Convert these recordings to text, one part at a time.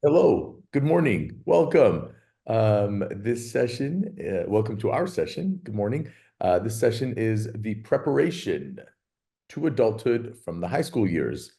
Hello, good morning, welcome. This session, welcome to our session. Good morning. This session is the preparation to adulthood from the high school years.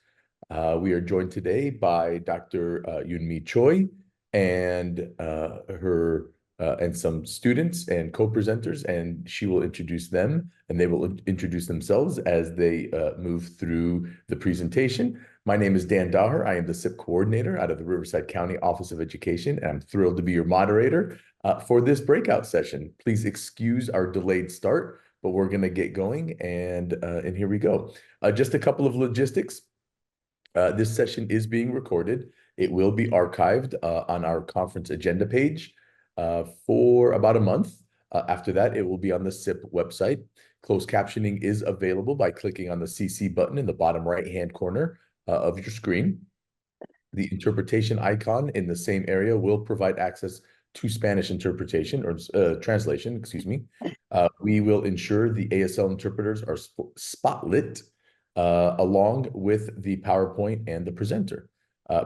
We are joined today by Dr. Yunmi Choi and her and some students and co-presenters, and she will introduce them, and they will introduce themselves as they move through the presentation. My name is Dan Daher. I am the SIP coordinator out of the Riverside County Office of Education, and I'm thrilled to be your moderator for this breakout session. Please excuse our delayed start, but we're going to get going, and here we go. Just a couple of logistics. This session is being recorded. It will be archived on our conference agenda page for about a month. After that, it will be on the SIP website. Closed captioning is available by clicking on the CC button in the bottom right-hand corner of your screen. The interpretation icon in the same area will provide access to Spanish interpretation or translation, excuse me. We will ensure the ASL interpreters are spotlit along with the PowerPoint and the presenter.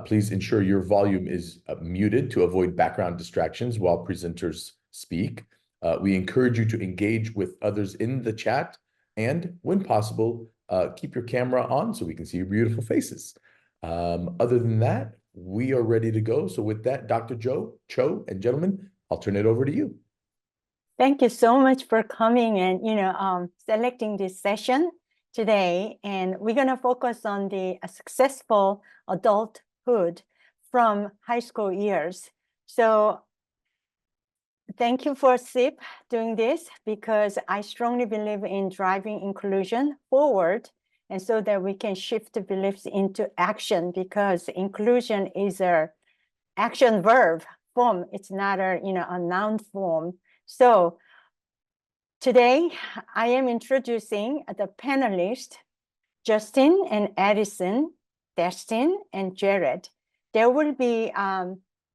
Please ensure your volume is muted to avoid background distractions while presenters speak. We encourage you to engage with others in the chat, and when possible, keep your camera on so we can see your beautiful faces. Other than that, we are ready to go. So with that, Dr. Cho, and gentlemen, I'll turn it over to you. Thank you so much for coming and selecting this session today. And we're going to focus on the successful adulthood from high school years. So thank you for SIP doing this, because I strongly believe in driving inclusion forward, and so that we can shift the beliefs into action, because inclusion is a action verb form. It's not a noun form. So today I am introducing the panelists, Justin and Addison, Destin and Jared. They will be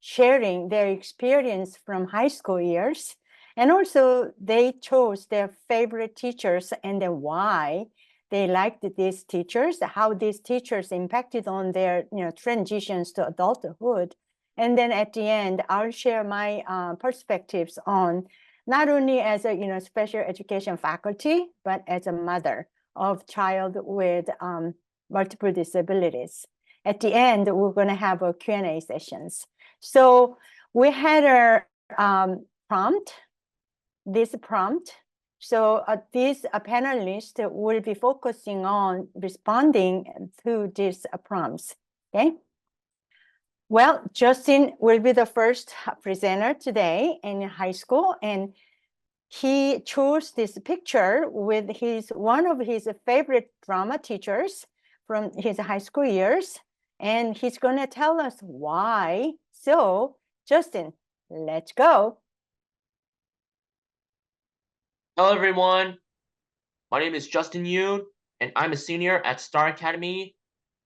sharing their experience from high school years, and also they chose their favorite teachers and then why they liked these teachers, how these teachers impacted on their transitions to adulthood. And then at the end, I'll share my perspectives on not only as a special education faculty, but as a mother of child with multiple disabilities. At the end, we're going to have a Q&A sessions. So we had a this prompt. So these panelists will be focusing on responding to these prompts. Okay. Well, Justin will be the first presenter today in high school, and he chose this picture with one of his favorite drama teachers from his high school years, and he's going to tell us why. So, Justin, let's go. Hello, everyone. My name is Justin Yoon, and I'm a senior at Star Academy.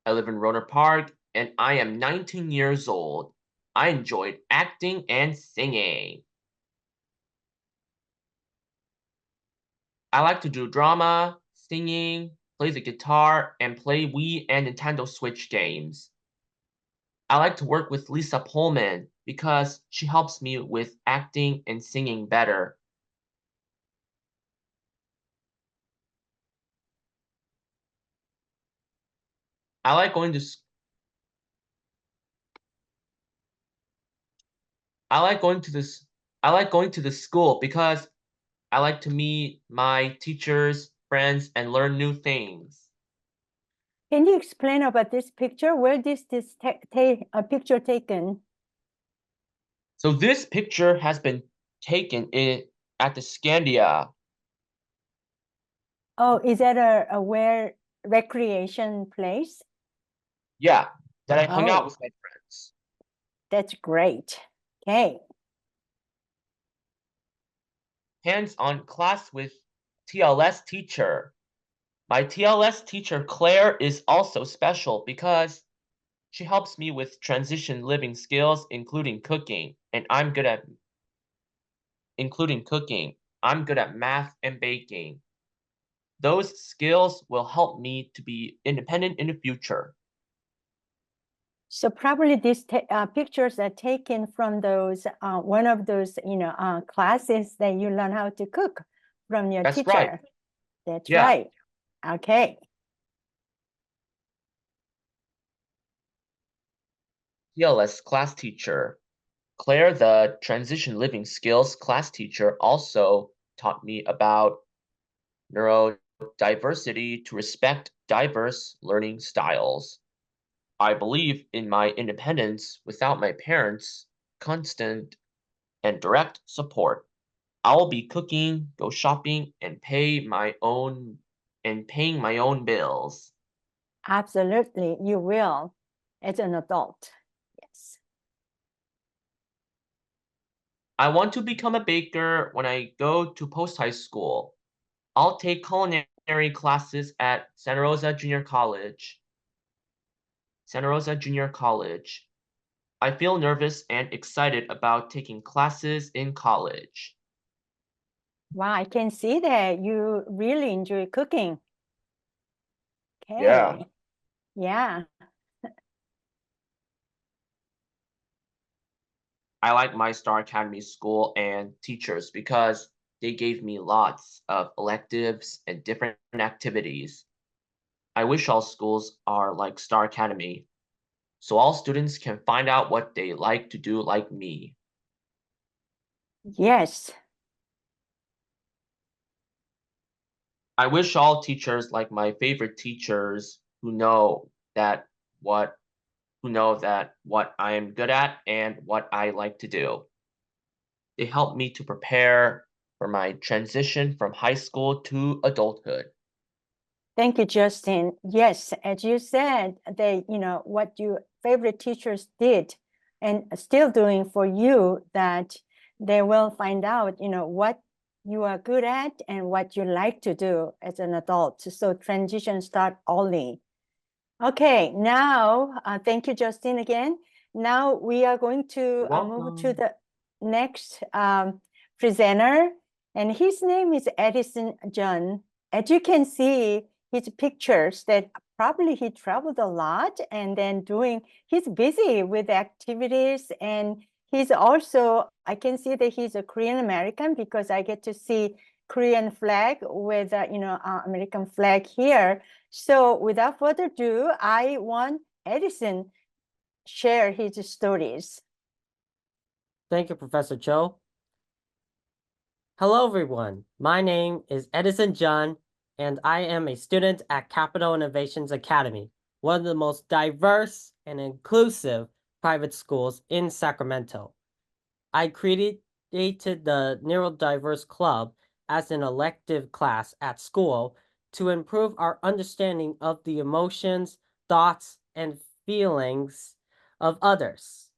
I live in Rohnert Park, and I am 19 years old. I enjoyed acting and singing. I like to do drama, singing, play the guitar, and play Wii and Nintendo Switch games. I like to work with Lisa Pullman because she helps me with acting and singing better. I like going to the school because I like to meet my teachers, friends, and learn new things. Can you explain about this picture? Where is this picture taken? So this picture has been taken at the Scandia. Oh, is that a where recreation place? Yeah, that I hung out with my friends. That's great. Okay. Hands-on class with TLS teacher. My TLS teacher, Claire, is also special because she helps me with transition living skills, including cooking, and I'm good at math and baking. Those skills will help me to be independent in the future. So probably these pictures are taken from those one of those classes that you learn how to cook from your That's teacher. right. That's Yeah. right. Okay. TLS class teacher. Claire, the transition living skills class teacher, also taught me about neurodiversity to respect diverse learning styles. I believe in my independence without my parents' constant and direct support. I'll be cooking, go shopping, and paying my own bills. Absolutely, you will as an adult. Yes. I want to become a baker when I go to post high school. I'll take culinary classes at Santa Rosa Junior College. Santa Rosa Junior College. I feel nervous and excited about taking classes in college. Wow, I can see that you really enjoy cooking. Yeah. Okay. Yeah. I like my Star Academy school and teachers because they gave me lots of electives and different activities. I wish all schools are like Star Academy, so all students can find out what they like to do like me. Yes. I wish all teachers like my favorite teachers what who know that what I am good at and what I like to do. They help me to prepare for my transition from high school to adulthood. Thank you, Justin. Yes, as you said, what your favorite teachers did and still doing for you, that they will find out, what you are good at and what you like to do as an adult. So transition start early. Okay, now, thank you, Justin, again. Now we are going to move to the next presenter, and his name is Edison John. As you can see, his pictures that probably he traveled a lot and then he's busy with activities, and he's also, I can see that he's a Korean American because I get to see Korean flag with, American flag here. So without further ado, I want Edison share his stories. Thank you, Professor Cho. Hello, everyone. My name is Edison John, and I am a student at Capital Innovations Academy, one of the most diverse and inclusive private schools in Sacramento. I created the Neurodiverse Club as an elective class at school to improve our understanding of the emotions, thoughts, and feelings of others.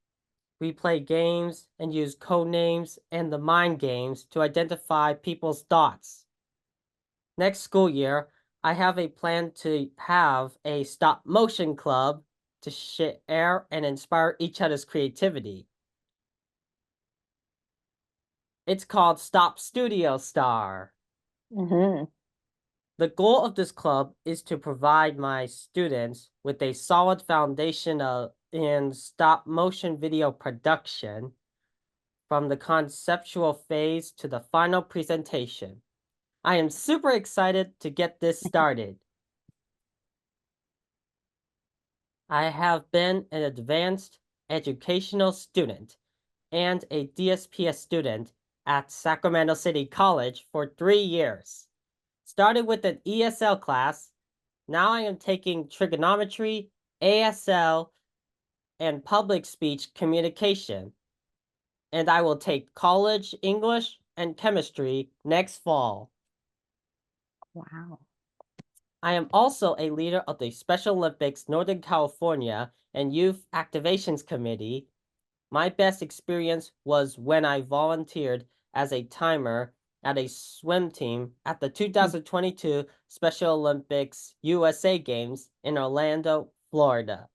We play games and use code names and the mind games to identify people's thoughts. Next school year, I have a plan to have a stop motion club to share and inspire each other's creativity. It's called Stop Studio Star. Mm-hmm. The goal of this club is to provide my students with a solid foundation in stop motion video production from the conceptual phase to the final presentation. I am super excited to get this started. I have been an advanced educational student and a DSPS student at Sacramento City College for 3 years. Started with an ESL class. Now I am taking trigonometry, ASL, and public speech communication. And I will take college English and chemistry next fall. Wow. I am also a leader of the Special Olympics Northern California and Youth Activations Committee. My best experience was when I volunteered as a timer at a swim team at the 2022 Special Olympics USA Games in Orlando, Florida.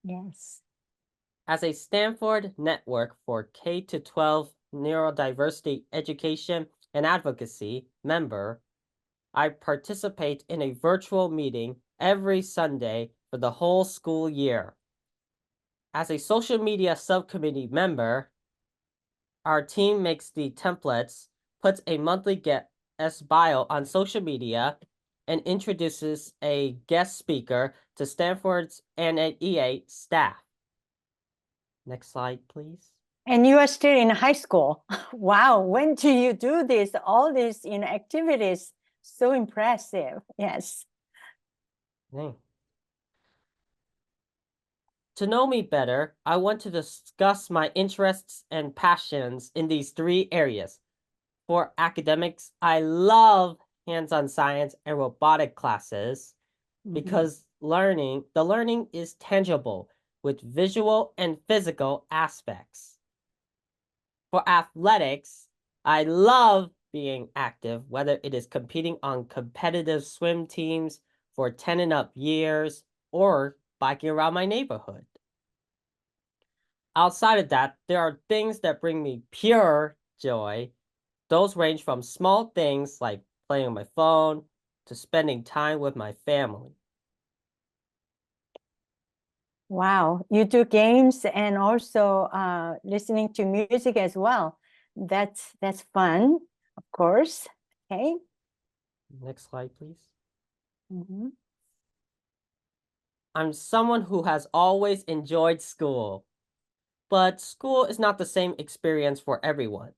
Yes. As a Stanford Network for K-12 Neurodiversity Education and Advocacy member, I participate in a virtual meeting every Sunday for the whole school year. As a social media subcommittee member, our team makes the templates, puts a monthly guest bio on social media, and introduces a guest speaker to Stanford's NEA staff. Next slide, please. And you are still in high school. Wow, when do you do this? All these activities, so impressive. Yes. Okay. To know me better, I want to discuss my interests and passions in these 3 areas. For academics, I love hands-on science and robotic classes because the learning is tangible with visual and physical aspects. For athletics, I love being active, whether it is competing on competitive swim teams for 10 and up years or biking around my neighborhood. Outside of that, there are things that bring me pure joy. Those range from small things like playing on my phone to spending time with my family. Wow, you do games and also listening to music as well. That's fun, of course. Okay. Next slide, please. Mhm. I'm someone who has always enjoyed school, but school is not the same experience for everyone.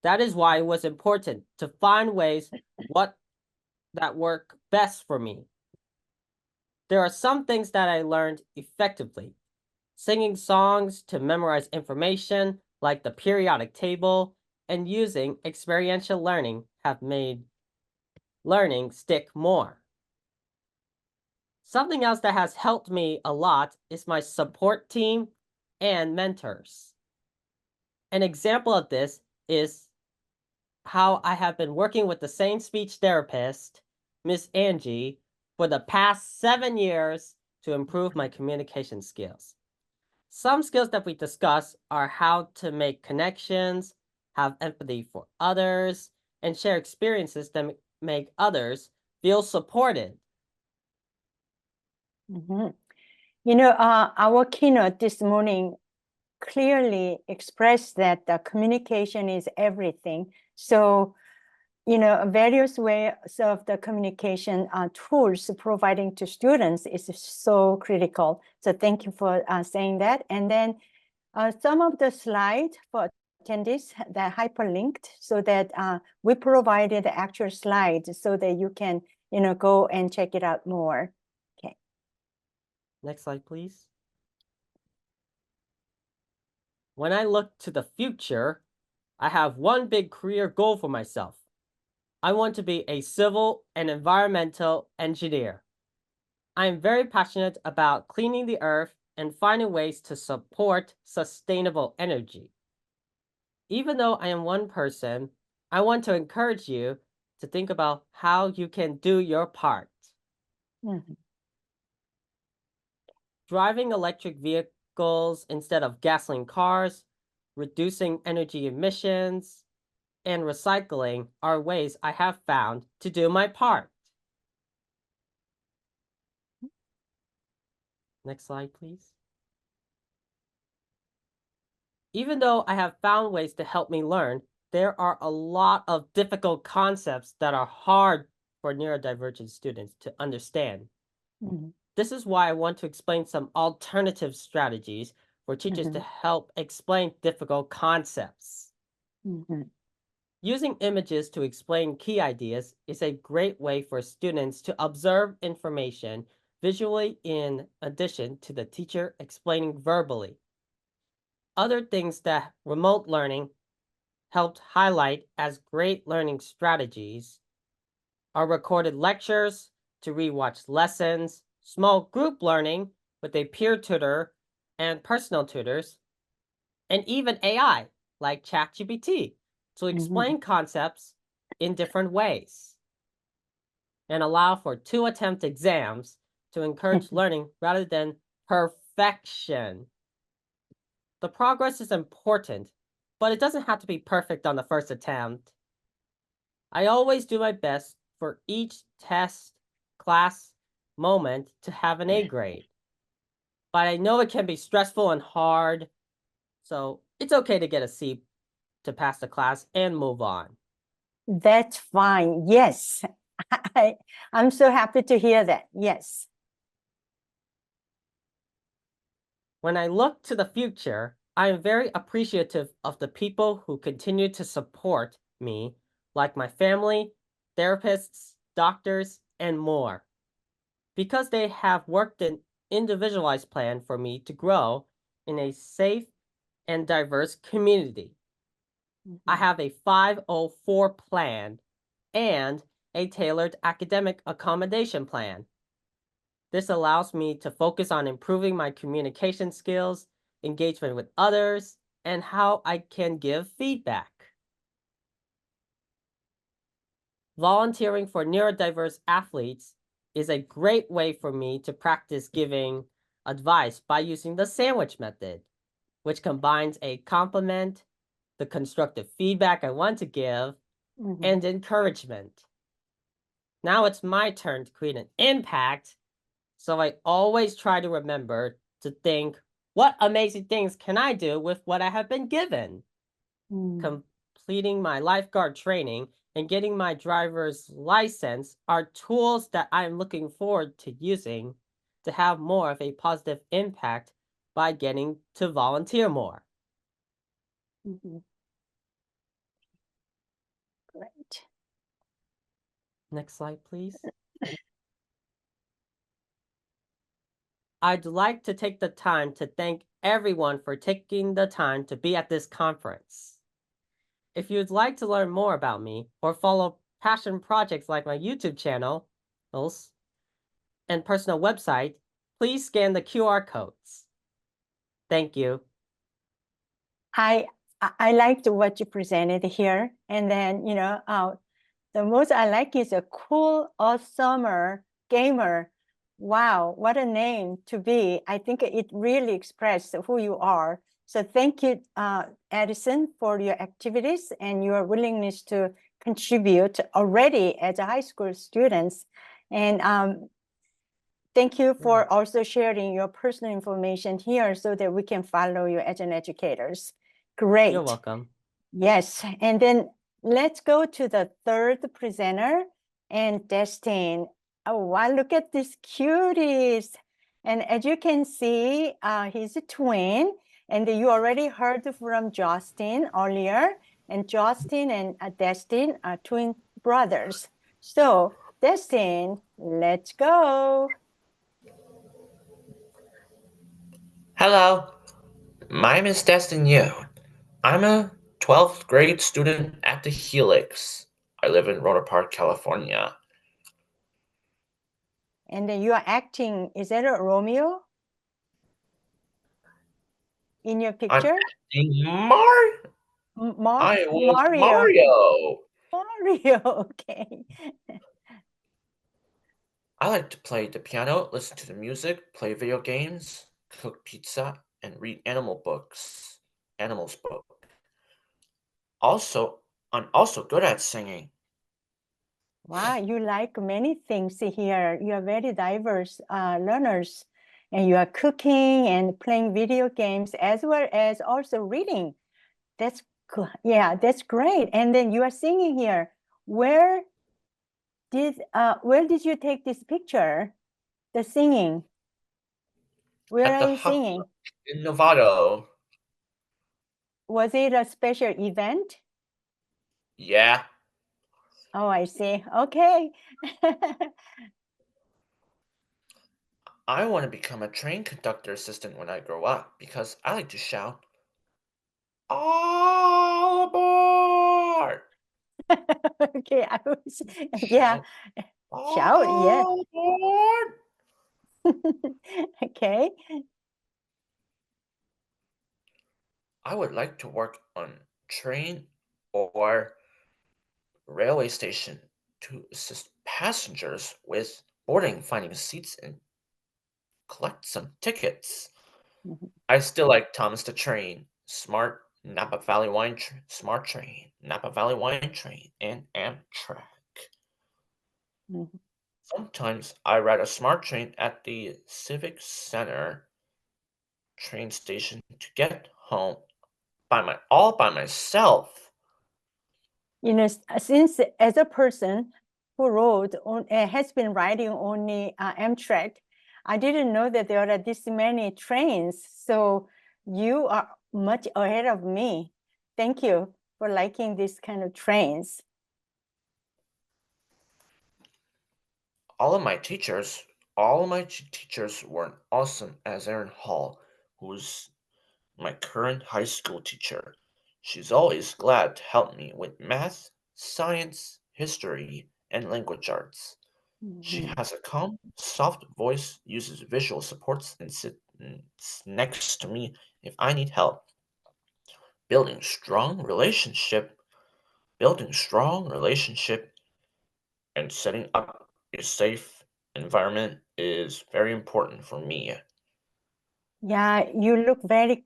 That is why it was important to find ways that work best for me. There are some things that I learned effectively. Singing songs to memorize information like the periodic table and using experiential learning have made learning stick more. Something else that has helped me a lot is my support team and mentors. An example of this is how I have been working with the same speech therapist, Miss Angie, for the past 7 years to improve my communication skills. Some skills that we discuss are how to make connections, have empathy for others, and share experiences that make others feel supported. Our keynote this morning clearly expressed that the communication is everything. So, various ways of the communication tools providing to students is so critical. So thank you for saying that. And then some of the slides for attendees that hyperlinked so that we provided the actual slides so that you can, go and check it out more. Okay. Next slide, please. When I look to the future, I have one big career goal for myself. I want to be a civil and environmental engineer. I am very passionate about cleaning the earth and finding ways to support sustainable energy. Even though I am one person, I want to encourage you to think about how you can do your part. Driving electric vehicles instead of gasoline cars, reducing energy emissions, and recycling are ways I have found to do my part. Next slide, please. Even though I have found ways to help me learn, there are a lot of difficult concepts that are hard for neurodivergent students to understand. This is why I want to explain some alternative strategies for teachers to help explain difficult concepts. Using images to explain key ideas is a great way for students to observe information visually in addition to the teacher explaining verbally. Other things that remote learning helped highlight as great learning strategies are recorded lectures to rewatch lessons, small group learning with a peer tutor and personal tutors, and even AI like ChatGPT to explain concepts in different ways and allow for 2-attempt exams to encourage learning rather than perfection. The progress is important, but it doesn't have to be perfect on the first attempt. I always do my best for each test, class, moment to have an A grade. but I know it can be stressful and hard. So it's okay to get a C to pass the class and move on. That's fine. Yes. I'm so happy to hear that. Yes. When I look to the future, I am very appreciative of the people who continue to support me, like my family, therapists, doctors, and more, because they have worked an individualized plan for me to grow in a safe and diverse community. I have a 504 plan and a tailored academic accommodation plan. This allows me to focus on improving my communication skills, engagement with others, and how I can give feedback. Volunteering for neurodiverse athletes is a great way for me to practice giving advice by using the sandwich method, which combines a compliment, the constructive feedback I want to give, and encouragement. Now it's my turn to create an impact, so I always try to remember to think, what amazing things can I do with what I have been given? Completing my lifeguard training and getting my driver's license are tools that I'm looking forward to using to have more of a positive impact by getting to volunteer more. Great. Next slide, please. I'd like to take the time to thank everyone for taking the time to be at this conference. If you'd like to learn more about me or follow passion projects like my YouTube channel and personal website, please scan the QR codes. Thank you. I liked what you presented here. And then, the most I like is a cool, awesomer gamer. Wow, what a name to be. I think it really expressed who you are. So thank you, Edison, for your activities and your willingness to contribute already as a high school students. And thank you for also sharing your personal information here so that we can follow you as an educators. Great. You're welcome. Yes, and then let's go to the third presenter, and Destin. Oh, wow, look at these cuties. And as you can see, he's a twin, and you already heard from Justin earlier, and Justin and Destin are twin brothers. So, Destin, let's go. Hello, my name is Destin Yu. I'm a 12th grade student at the Helix. I live in Rohnert Park, California. And then you are acting, is that a Romeo in your picture? I'm acting I was Mario. Mario. Okay. I like to play the piano, listen to the music, play video games, cook pizza, and read animals book. I'm also good at singing. Wow, you like many things here. You are very diverse learners, and you are cooking and playing video games as well as also reading. That's good. Yeah, that's great. And then you are singing here. Where did you take this picture? The singing. Where At are the you Hot singing? in Novato. Was it a special event? Yeah. Oh, I see. Okay. I want to become a train conductor assistant when I grow up because I like to shout, all aboard! Okay, I was, yeah, shout, yes. All aboard! Okay. I would like to work on train or railway station to assist passengers with boarding, finding seats, and collect some tickets. I still like Thomas the Train, Smart Napa Valley Smart Train, Napa Valley Wine Train, and Amtrak. Sometimes I ride a smart train at the Civic Center train station to get home all by myself. You know, since as a person who has been riding only Amtrak, I didn't know that there are this many trains. So you are much ahead of me. Thank you for liking this kind of trains. All of my teachers were awesome, as Erin Hall, who's my current high school teacher. She's always glad to help me with math, science, history, and language arts. She has a calm, soft voice, uses visual supports, and sits next to me if I need help. Building strong relationship and setting up a safe environment is very important for me. Yeah, you look very,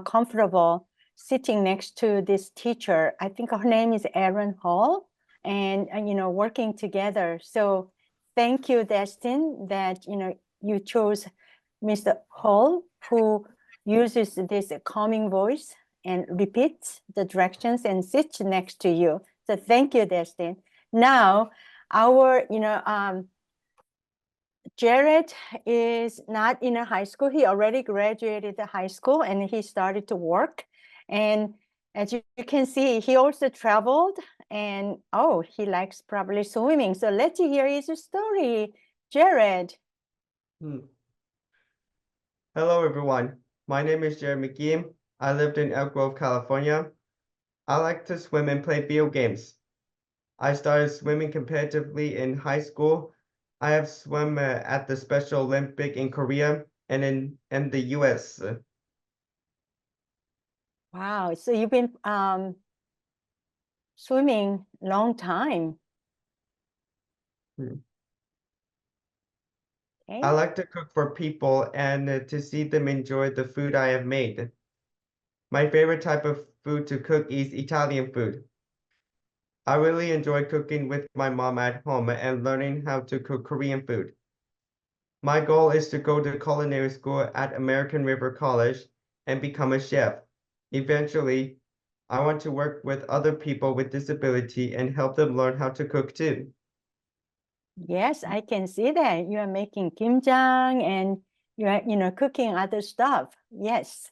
comfortable sitting next to this teacher. I think her name is Erin Hall, and working together. So thank you, Destin, that you chose Mr. Hall, who uses this calming voice and repeats the directions and sits next to you. So thank you, Destin. Now, our Jared is not in a high school. He already graduated the high school and he started to work. And as you can see, he also traveled and he likes probably swimming. So let's hear his story. Jared. Hello, everyone. My name is Jared McGee. I lived in Elk Grove, California. I like to swim and play video games. I started swimming competitively in high school. I have swum at the Special Olympic in Korea and in the US. Wow. So you've been swimming long time. Hmm. Okay. I like to cook for people and to see them enjoy the food I have made. My favorite type of food to cook is Italian food. I really enjoy cooking with my mom at home and learning how to cook Korean food. My goal is to go to culinary school at American River College and become a chef. Eventually, I want to work with other people with disability and help them learn how to cook too. Yes, I can see that. You are making kimjang and you are, cooking other stuff. Yes.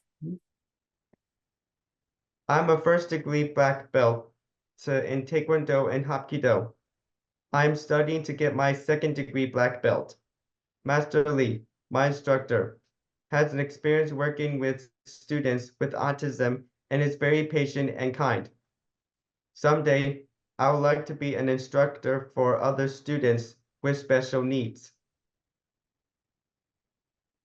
I'm a first degree black belt in Taekwondo and Hapkido. I'm studying to get my second degree black belt. Master Lee, my instructor, has an experience working with students with autism and is very patient and kind. Someday, I would like to be an instructor for other students with special needs.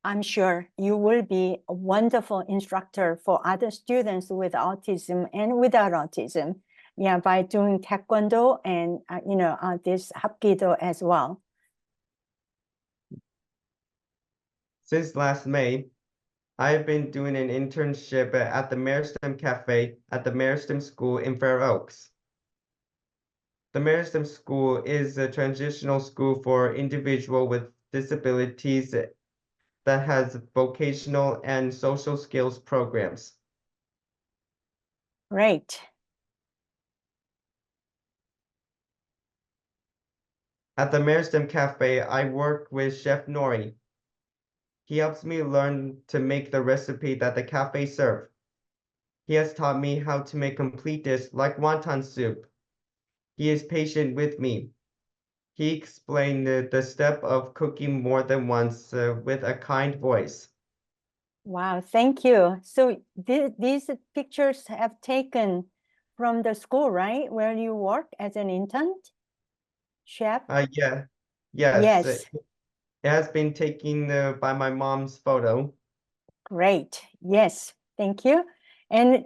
I'm sure you will be a wonderful instructor for other students with autism and without autism. Yeah, by doing Taekwondo and, this Hapkido as well. Since last May, I've been doing an internship at the Meristem Cafe at the Meristem School in Fair Oaks. The Meristem School is a transitional school for individuals with disabilities that has vocational and social skills programs. Great. At the Meristem Cafe, I work with Chef Nori. He helps me learn to make the recipe that the cafe serve. He has taught me how to make complete dishes like wonton soup. He is patient with me. He explained the step of cooking more than once with a kind voice. Wow, thank you. So these pictures have taken from the school, right? Where you work as an intern, chef? Yeah, yes, Yes, it has been taken by my mom's photo. great. Yes, thank you. And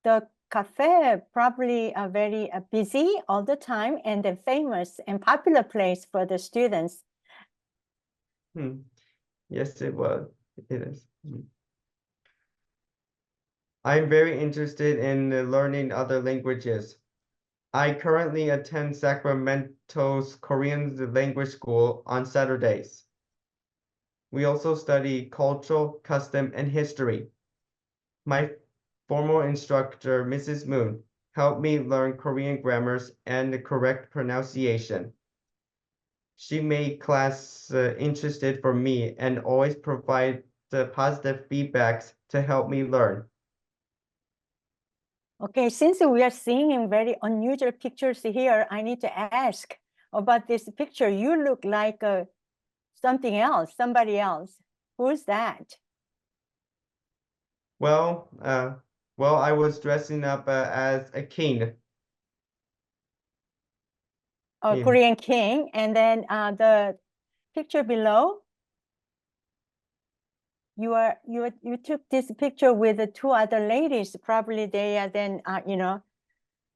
the cafe probably are very busy all the time and a famous and popular place for the students. Yes, it was. It is. I'm very interested in learning other languages. I currently attend Sacramento's Korean language school on Saturdays. We also study cultural, custom, and history. My formal instructor, Mrs. Moon, helped me learn Korean grammars and the correct pronunciation. She made class interested for me and always provide the positive feedbacks to help me learn. Okay, since we are seeing very unusual pictures here, I need to ask about this picture. You look like something else, somebody else. Who's that? Well, I was dressing up as a king. A Yeah. Korean king. And then the picture below, you took this picture with the two other ladies. Probably they are then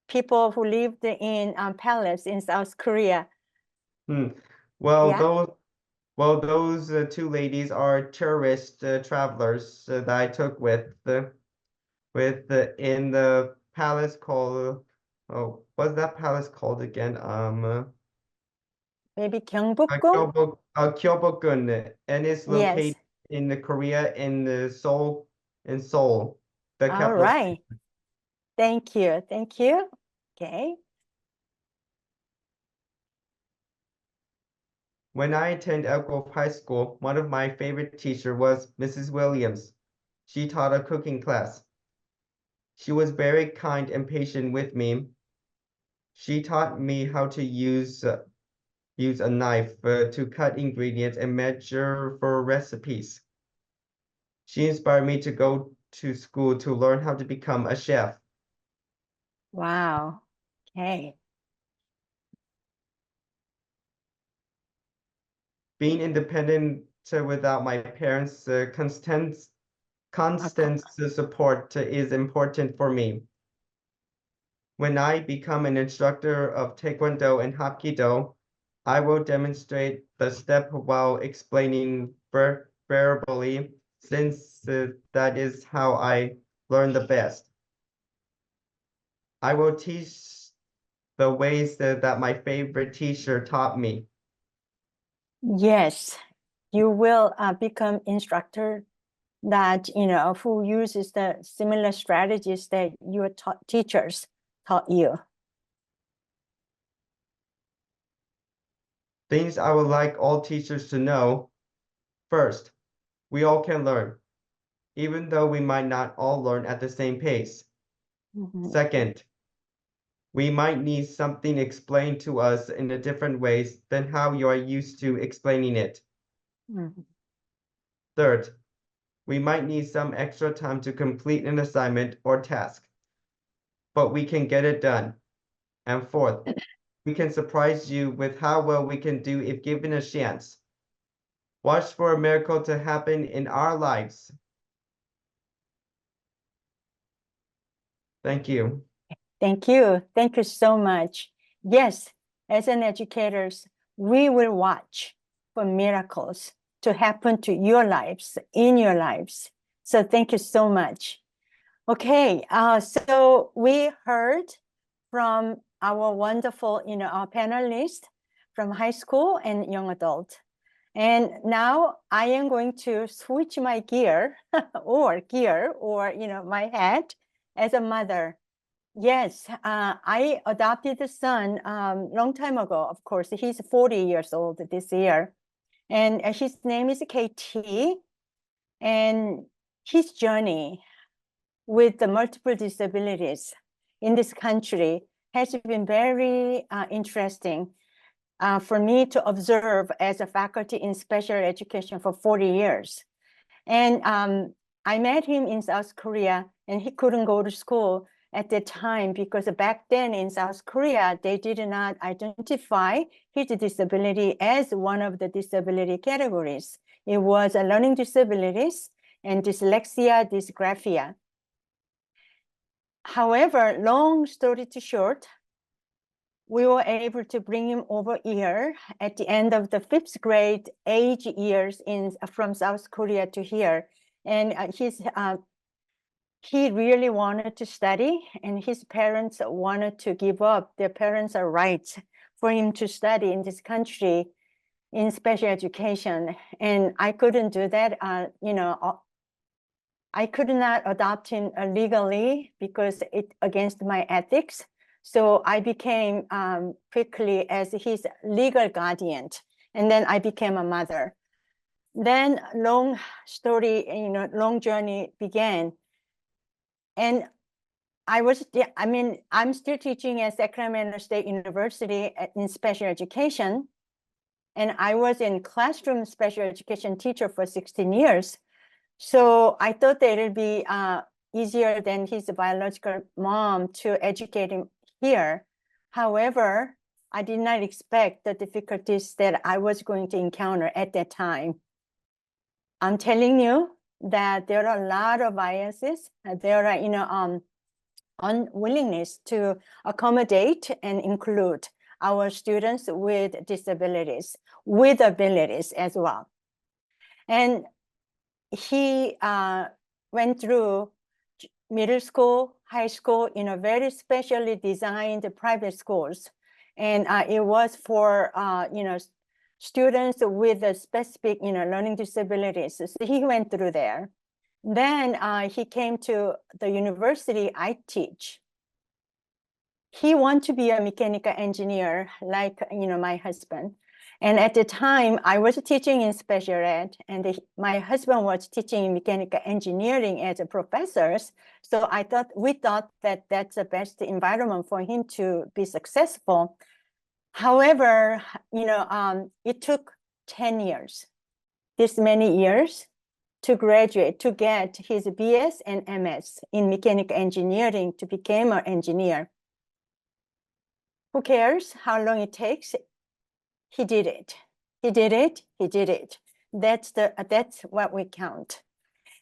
people who lived in palace in South Korea. Well, Yeah. those two ladies are tourist travelers that I took with in the palace called, oh, what's that palace called again? Maybe Gyeongbokgung? Gyeongbokgung, and it's Yes. located in the Korea in Seoul, the All capital. right. Thank you. Thank you. Okay. When I attended Elk Grove High School, one of my favorite teachers was Mrs. Williams. She taught a cooking class. She was very kind and patient with me. She taught me how to use a knife to cut ingredients and measure for recipes. She inspired me to go to school to learn how to become a chef. Wow. Okay. Being independent without my parents' constant support is important for me. When I become an instructor of Taekwondo and Hapkido, I will demonstrate the step while explaining verbally, since that is how I learn the best. I will teach the ways that my favorite teacher taught me. Yes, you will become instructor that, who uses the similar strategies that your teachers taught you. Things I would like all teachers to know. First, we all can learn, even though we might not all learn at the same pace. Mhm. Second, we might need something explained to us in a different ways than how you are used to explaining it. Mhm. Third, we might need some extra time to complete an assignment or task, but we can get it done. And fourth, we can surprise you with how well we can do if given a chance. Watch for a miracle to happen in our lives. Thank you. Thank you. Thank you so much. Yes, as an educators, we will watch for miracles to happen to your lives, in your lives. So thank you so much. Okay, so we heard from our wonderful, our panelists from high school and young adult. And now I am going to switch my gear or my hat as a mother. Yes, I adopted a son long time ago. Of course, he's 40 years old this year. And his name is KT. And his journey with the multiple disabilities in this country has been very interesting for me to observe as a faculty in special education for 40 years. And I met him in South Korea, and he couldn't go to school at the time because back then in South Korea, they did not identify his disability as one of the disability categories. It was a learning disabilities and dyslexia, dysgraphia. However, long story too short, we were able to bring him over here at the end of the 5th grade age years from South Korea to here. And he really wanted to study, and his parents wanted to give up. Their parents are right for him to study in this country. in special education, and I couldn't do that. I could not adopt him legally because it against my ethics. So I became quickly as his legal guardian, and then I became a mother. Then long story, long journey began. And I'm still teaching at Sacramento State University in special education. And I was in classroom special education teacher for 16 years. So I thought that it'd be easier than his biological mom to educate him here. However, I did not expect the difficulties that I was going to encounter at that time. I'm telling you that there are a lot of biases. There are, unwillingness to accommodate and include our students with disabilities, with abilities as well. And he went through middle school, high school in a very specially designed private schools. And it was for, students with a specific, learning disabilities. So he went through there. Then he came to the university I teach. He wanted to be a mechanical engineer, like, my husband. And at the time, I was teaching in special ed, and my husband was teaching in mechanical engineering as a professors. So we thought that that's the best environment for him to be successful. However, it took 10 years, this many years, to graduate, to get his BS and MS in mechanical engineering to become an engineer. Who cares how long it takes? He did it. He did it. He did it. That's what we count.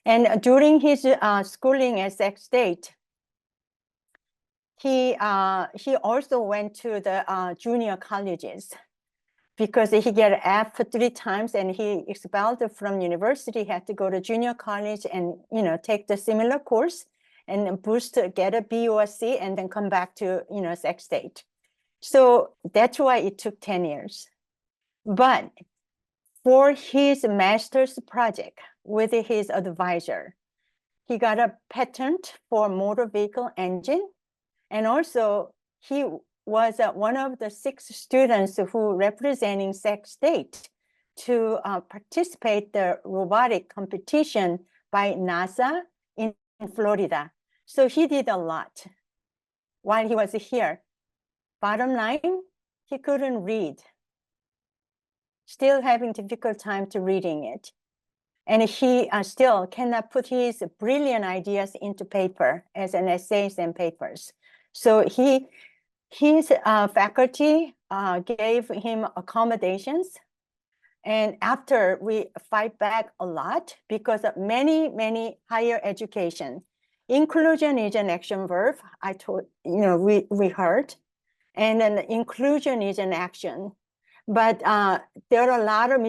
And during his schooling at Sac State, he also went to the junior colleges because he got F 3 times and he expelled from university, had to go to junior college and take the similar course and get a B or a C and then come back to Sac State. So that's why it took 10 years. But for his master's project with his advisor, he got a patent for motor vehicle engine. And also he was one of the 6 students who representing Sac State to participate the robotic competition by NASA in Florida. So he did a lot while he was here. Bottom line, he couldn't read. Still having difficult time to reading it. And he still cannot put his brilliant ideas into paper as an essays and papers. So his faculty gave him accommodations. And after we fight back a lot because of many higher education, inclusion is an action verb. I told, we heard. And then inclusion is an action. But there are a lot of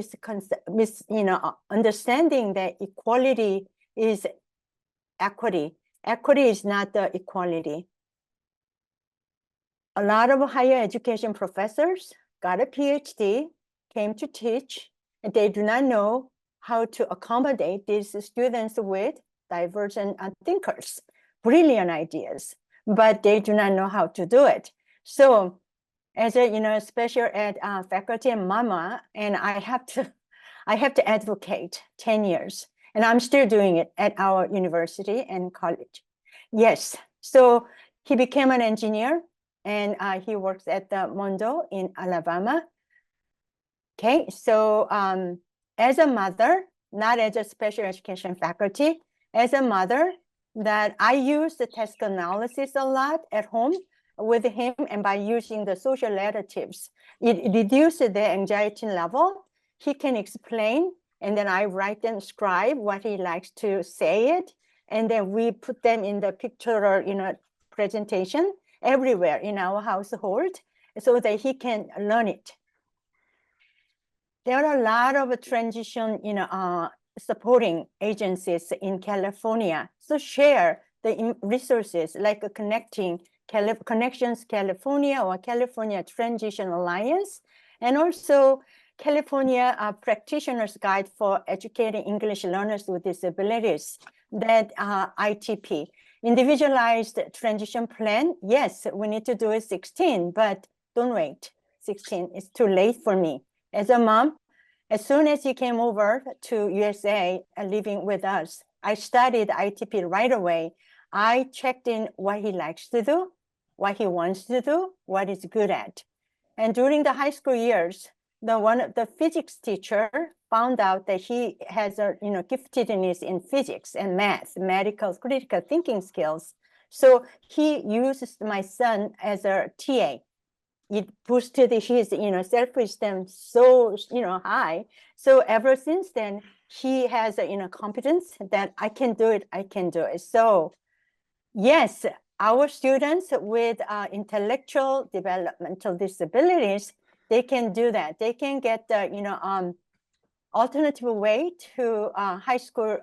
understanding that equality is equity. Equity is not the equality. A lot of higher education professors got a PhD, came to teach, and they do not know how to accommodate these students with divergent thinkers, brilliant ideas, but they do not know how to do it. So as a special ed faculty and mama, and I have to advocate 10 years, and I'm still doing it at our university and college. Yes, so he became an engineer, and he works at the Mondo in Alabama. Okay, so as a mother, not as a special education faculty, as a mother, that I use the task analysis a lot at home with him, and by using the social narratives, it reduces the anxiety level. He can explain, and then I write and scribe what he likes to say it, and then we put them in the pictorial, presentation everywhere in our household so that he can learn it. There are a lot of transition, supporting agencies in California. So share the resources like Connections California or California Transition Alliance, and also California Practitioner's Guide for Educating English Learners with Disabilities, that ITP. Individualized transition plan, yes, we need to do it 16, but don't wait. 16 is too late for me. As a mom, as soon as he came over to USA living with us, I studied ITP right away. I checked in what he likes to do, what he wants to do, what he's good at. And during the high school years, the physics teacher found out that he has a giftedness in physics and mathematical critical thinking skills. So he uses my son as a TA. It boosted his self-esteem so high. So ever since then, he has confidence that I can do it. I can do it. So yes, our students with intellectual developmental disabilities, they can do that. They can get the alternative way to high school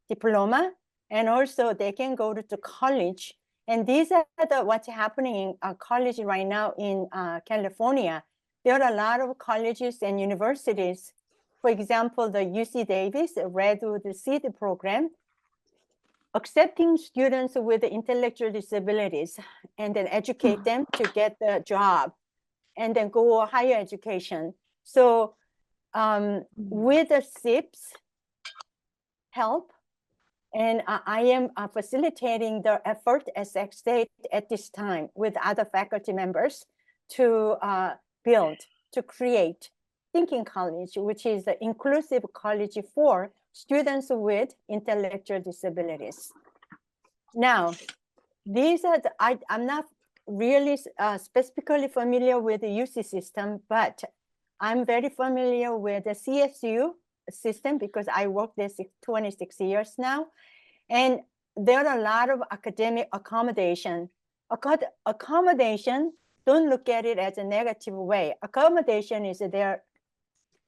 diploma, and also they can go to college. And these are what's happening in college right now in California. There are a lot of colleges and universities. For example, the UC Davis Redwood Seed Program, accepting students with intellectual disabilities and then educate them to get the job and then go higher education. So with the SIP's help, and I am facilitating the effort as State at this time with other faculty members to build, to create Thinking College, which is the inclusive college for students with intellectual disabilities. Now, these are I'm not really specifically familiar with the UC system, but I'm very familiar with the CSU system because I worked there 26 years now. And there are a lot of academic accommodation. Accommodation, don't look at it as a negative way. Accommodation is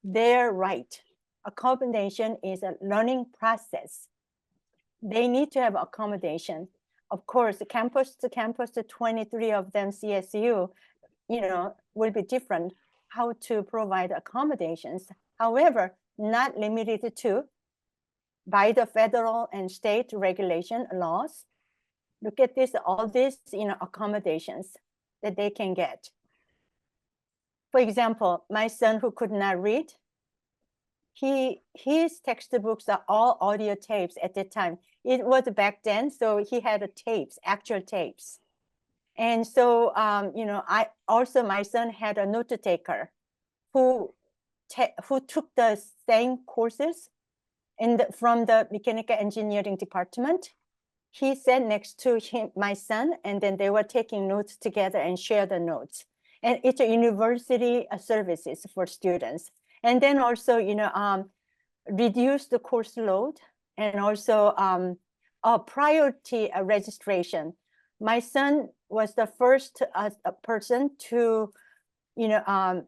their right. Accommodation is a learning process. They need to have accommodation. Of course, campus to campus, the 23 of them CSU, will be different how to provide accommodations. However, not limited to by the federal and state regulation laws. Look at this, all these accommodations that they can get. For example, my son who could not read, his textbooks are all audio tapes at the time. It was back then, so he had tapes, actual tapes. And so, my son had a note taker who took the same courses from the mechanical engineering department. He sat next to my son, and then they were taking notes together and share the notes. And it's a university services for students. And then also, reduce the course load, and also a priority registration. My son was the first person to, the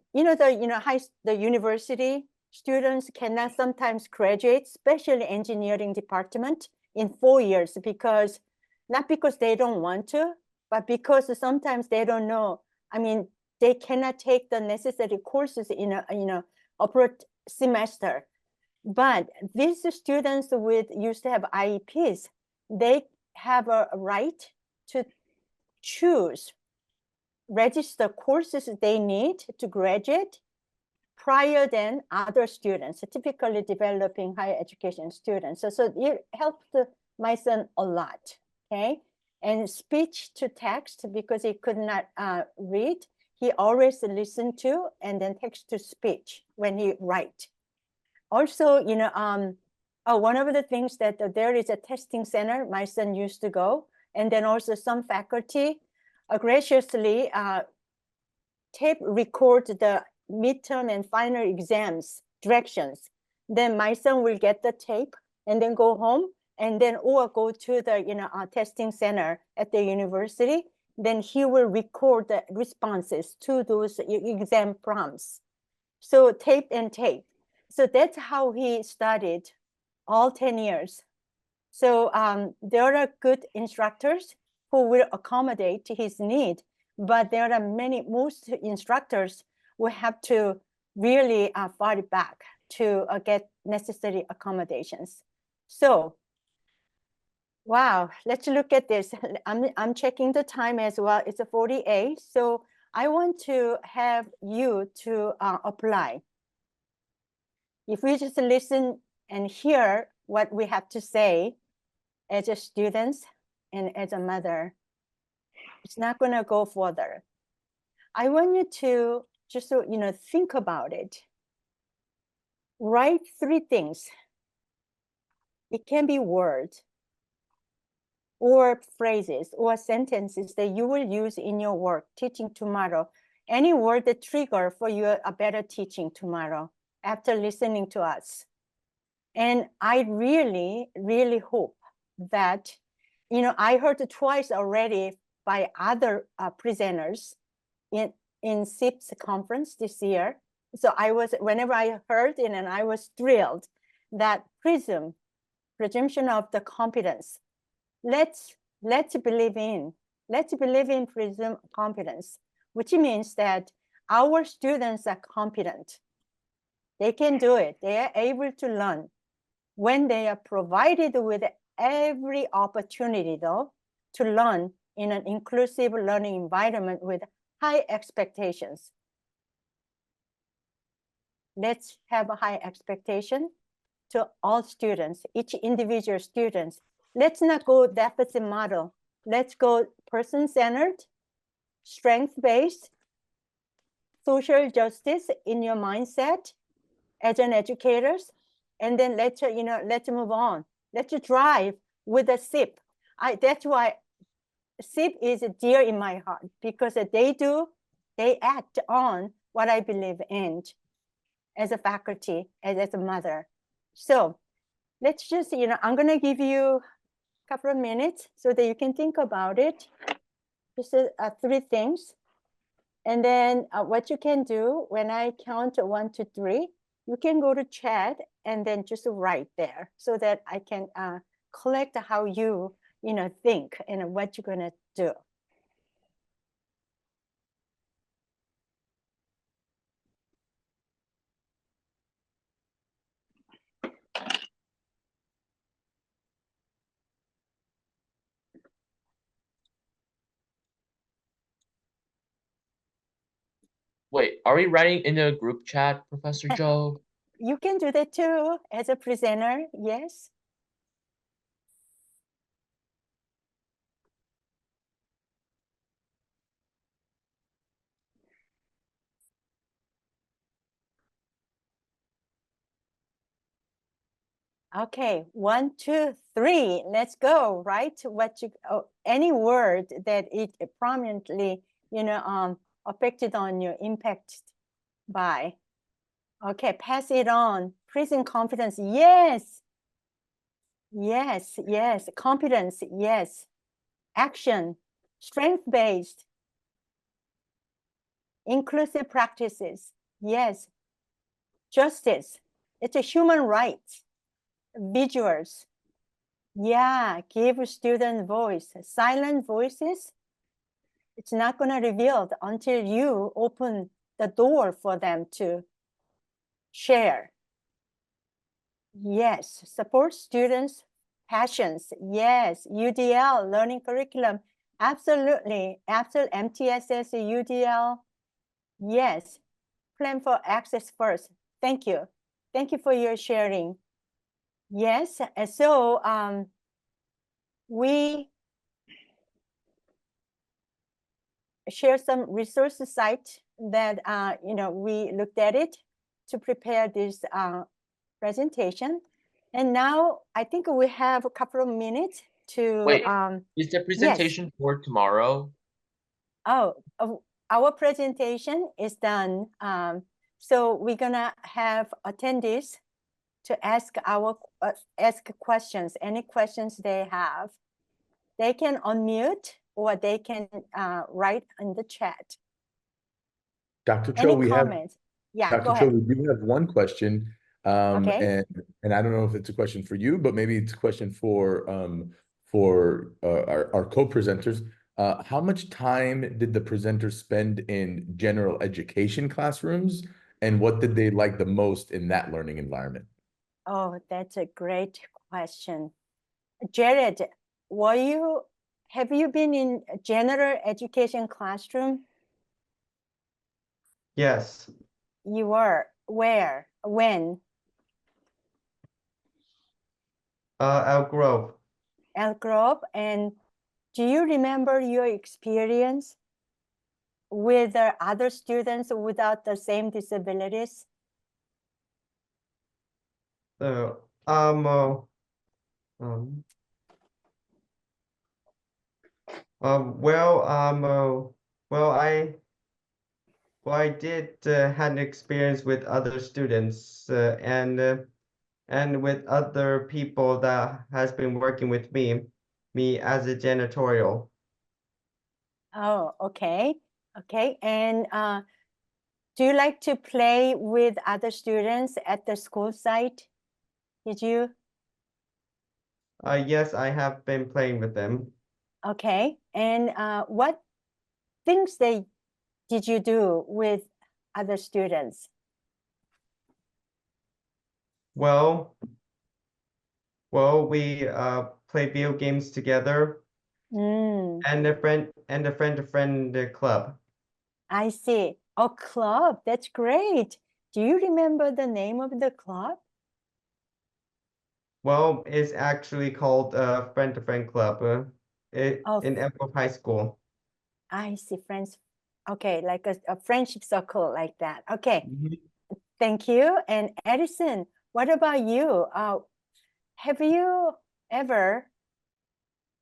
university students cannot sometimes graduate, especially engineering department, in 4 years because, not because they don't want to, but because sometimes they don't know. I mean, they cannot take the necessary courses in a upper semester. But these students used to have IEPs, they have a right to choose, register courses they need to graduate prior than other students, typically developing higher education students. So it helped my son a lot, okay? And speech to text, because he could not read, he always listened to, and then text to speech when he write. Also, one of the things that there is a testing center my son used to go, and then also some faculty graciously tape record the midterm and final exams directions. Then my son will get the tape and then go home, and then or go to the testing center at the university. Then he will record the responses to those exam prompts. So tape and tape. So that's how he studied all 10 years. So there are good instructors who will accommodate his need, but there are most instructors will have to really fought back to get necessary accommodations. So, wow, let's look at this. I'm checking the time as well. It's a 48. So I want to have you to apply. If we just listen and hear what we have to say as a students and as a mother, it's not going to go further. I want you to just think about it. Write 3 things. It can be words or phrases or sentences that you will use in your work teaching tomorrow. Any word that trigger for you a better teaching tomorrow after listening to us. And I really, really hope that, I heard twice already by other presenters in SIP's conference this year. So whenever I heard it, and I was thrilled that presumption of the competence. Let's believe in presumed competence, which means that our students are competent. They can do it. They are able to learn when they are provided with every opportunity, though, to learn in an inclusive learning environment with high expectations. Let's have a high expectation to all students, each individual students. Let's not go deficit model. Let's go person-centered, strength-based, social justice in your mindset as an educators. And then let's move on. Let's drive with a SIP. That's why SIP is dear in my heart, because they act on what I believe in as a faculty, as a mother. So let's just, I'm going to give you a couple of minutes so that you can think about it. Just 3 things. And then what you can do when I count 1 to 3, you can go to chat and then just write there so that I can collect how you, think and what you're going to do. Wait, are we writing in a group chat, Professor Joe? You can do that too as a presenter, yes. Okay, 1, 2, 3, let's go, right? Any word that it prominently, affected on you, impacted by. Okay, pass it on. Prison competence, yes. Yes, yes. Competence, yes. Action, strength-based. Inclusive practices, yes. Justice, it's a human right. Visuals, yeah, give student voice. Silent voices, it's not going to reveal until you open the door for them to share. Yes, support students' passions. Yes, UDL, learning curriculum. Absolutely, MTSS, UDL. Yes, plan for access first. Thank you. Thank you for your sharing. Yes, and so we share some resource site that we looked at it to prepare this presentation. And now I think we have a couple of minutes to Wait, is the presentation for tomorrow? Oh, our presentation is done. So we're gonna have attendees to ask questions, any questions they have. They can unmute or they can write in the chat. Dr. Cho, Any comments? Yeah, Dr. go Cho, ahead. we do have one question. Okay. And I don't know if it's a question for you, but maybe it's a question for our co-presenters. How much time did the presenters spend in general education classrooms And what did they like the most in that learning environment? Oh, that's a great question. Jared, have you been in a general education classroom? Yes. You were. Where? When? Elk Grove. Elk Grove. And do you remember your experience with the other students without the same disabilities? So, well, well, I did had an experience with other students and with other people that has been working with me as a janitorial. Oh, okay. Okay. And do you like to play with other students at the school site? Did you? Yes, I have been playing with them. Okay. And what things did you do with other students? Well, we play video games together Mm, and a friend-to-friend club. I see. Oh, club. That's great. Do you remember the name of the club? Well, it's actually called friend-to-friend club Oh, in Elk Grove High School. I see. Friends. Okay, like a friendship circle like that. Okay. Mhm. Thank you. And Edison, what about you? Have you ever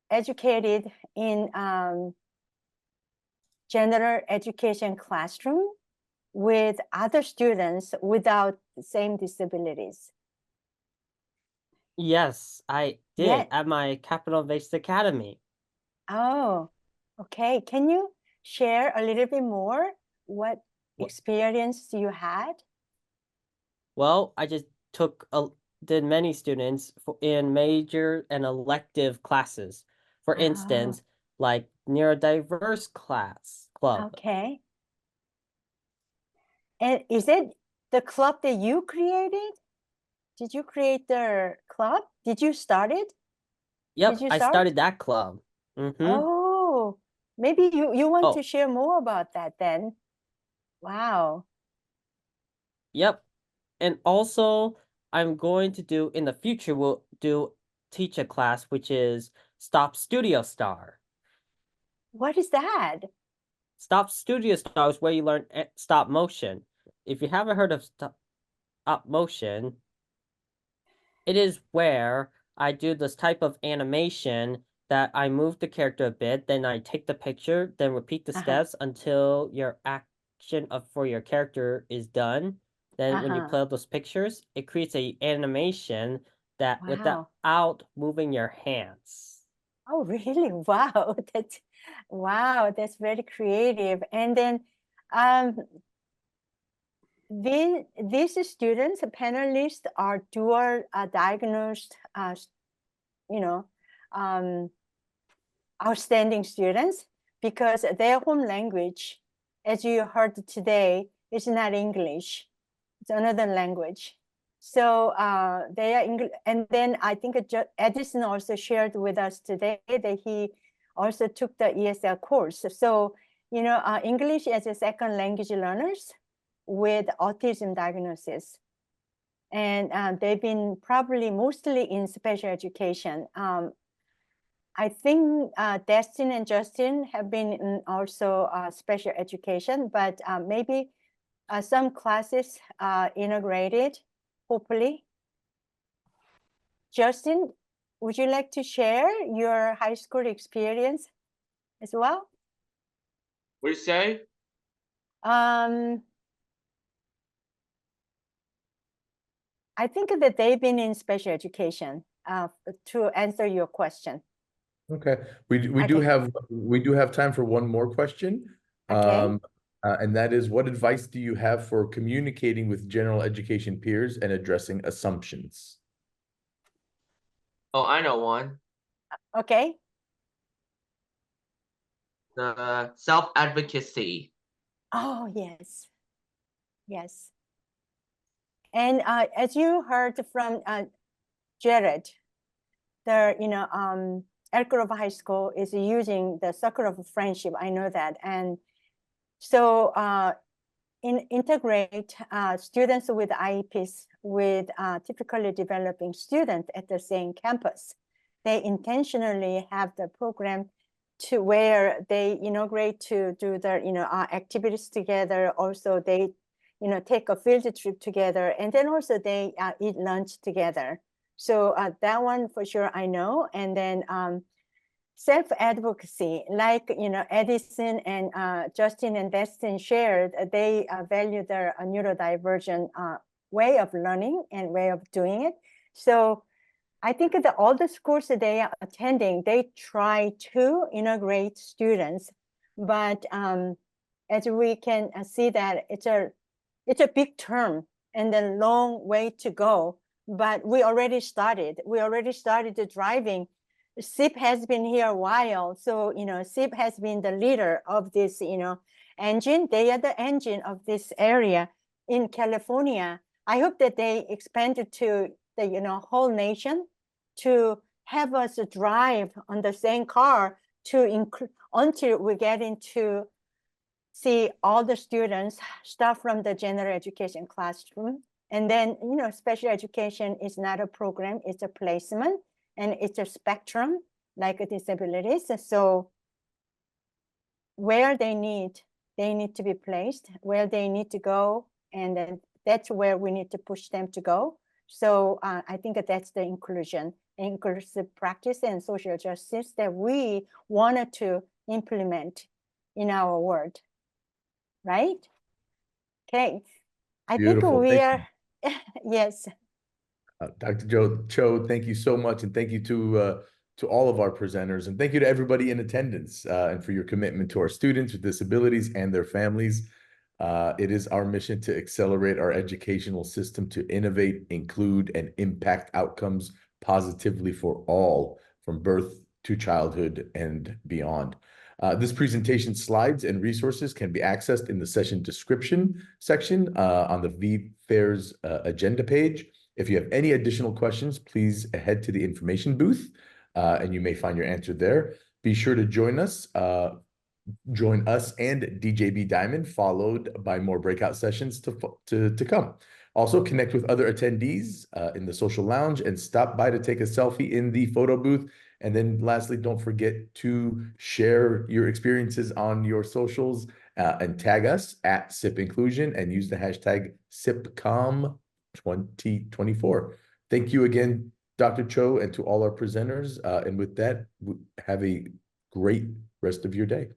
educated in general education classroom with other students without the same disabilities? Yes, I Yeah. did at my Capital Innovations Academy. Oh, okay. Can you share a little bit more what Wh- experience you had? Well, I just did many students in major and elective classes. For Oh, instance, like neurodiverse class club. okay. And is it the club that you created? Did you create the club? Did you start it? Did Yep, you I start? started that club. Mm-hmm. Oh, maybe you want to Oh, share more about that then. Wow. yep. And also, I'm going to do in the future, we'll teach a class which is Stop Studio Star. What is that? Stop Studio Star is where you learn stop motion. If you haven't heard of stop motion, it is where I do this type of animation that I move the character a bit, then I take the picture, then repeat the steps until your action for your character is done. Then when you play all those pictures, it creates a animation that Wow. without moving your hands. Oh, really? Wow. That's very creative. And then these students, panelists are dual diagnosed, you know, um, outstanding students because their home language, as you heard today, is not English. It's another language. So they are English. And then I think Edison also shared with us today that he also took the ESL course. So, English as a second language learners with autism diagnosis. And they've been probably mostly in special education. I think Destin and Justin have been in also special education, but maybe some classes integrated, hopefully. Justin, would you like to share your high school experience as well? What do you say? I think that they've been in special education to answer your question. Okay, we do have time for one more question. Okay. And that is, what advice do you have for communicating with general education peers and addressing assumptions? Oh, I know one. Okay. The self-advocacy. Oh, yes. Yes. And as you heard from Jared, the Elk Grove High School is using the Circle of Friendship. I know that, and so integrate students with IEPs with typically developing students at the same campus. They intentionally have the program to where they integrate to do their activities together. Also, they take a field trip together, and then also they eat lunch together. So that one for sure I know. And then self-advocacy, like Edison and Justin and Destin shared, they value their neurodivergent way of learning and way of doing it. So I think that all the schools that they are attending, they try to integrate students, but as we can see that it's a big term and a long way to go. But we already started. We already started the driving. SIP has been here a while, so SIP has been the leader of this engine. They are the engine of this area in California. I hope that they expanded to the whole nation to have us drive on the same car to until we get into see all the students start from the general education classroom. And then, special education is not a program, it's a placement, and it's a spectrum like disabilities. So where they need to be placed, where they need to go, and then that's where we need to push them to go. So I think that's the inclusive practice and social justice that we wanted to implement in our world, right? Okay, I Beautiful. think we Thank are, yes. Dr. Cho, thank you so much, and thank you to all of our presenters, and thank you to everybody in attendance, and for your commitment to our students with disabilities and their families. It is our mission to accelerate our educational system to innovate, include, and impact outcomes positively for all, from birth to childhood and beyond. This presentation slides and resources can be accessed in the session description section on the VFairs agenda page. If you have any additional questions, please head to the information booth, and you may find your answer there. Be sure to join us and DJB Diamond, followed by more breakout sessions to come. Also, connect with other attendees in the social lounge and stop by to take a selfie in the photo booth. And then lastly, don't forget to share your experiences on your socials and tag us at SIP Inclusion and use the hashtag SIPCOM2024. Thank you again, Dr. Cho, and to all our presenters. And with that, have a great rest of your day.